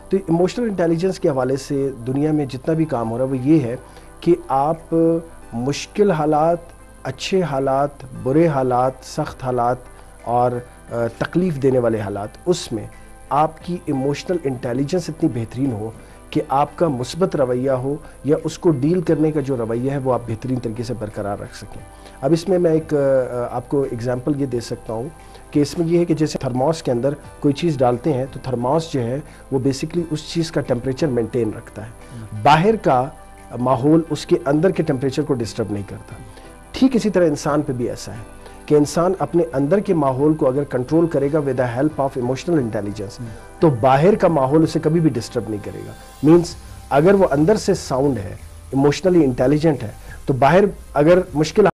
تو emotional intelligence کے حوالے سے دنیا میں جتنا بھی کام ہو رہا ہے وہ یہ ہے کہ آپ مشکل حالات، اچھے حالات، برے حالات، سخت حالات اور تکلیف دینے والے حالات، اس میں آپ کی ایموشنل انٹیلیجنس اتنی بہترین ہو کہ آپ کا مثبت رویہ ہو یا اس کو ڈیل کرنے کا جو رویہ ہے وہ آپ بہترین طریقے سے برقرار رکھ سکیں۔ اب اس میں ایک آپ کو اگزامپل یہ دے سکتا ہوں کہ اس میں یہ ہے کہ جیسے تھرموس کے اندر کوئی چیز ڈالتے ہیں تو تھرموس جو ہے وہ بیسیکلی اس چیز کا ٹیمپریچر مینٹین رکھتا ہے، باہر کا ماحول اس کے اندر کے ٹیمپریچر کو ڈسٹرب نہیں کرتا۔ ٹھیک اسی طرح انسان پہ بھی ایسا ہے کہ انسان اپنے اندر کے ماحول کو اگر کنٹرول کرے گا with the help of emotional intelligence تو باہر کا ماحول اسے کبھی بھی ڈسٹرب نہیں کرے گا۔ مینس اگر وہ اندر سے ساؤنڈ ہے، ایموشنلی انٹیلیجنٹ ہے، تو باہر اگر مشکل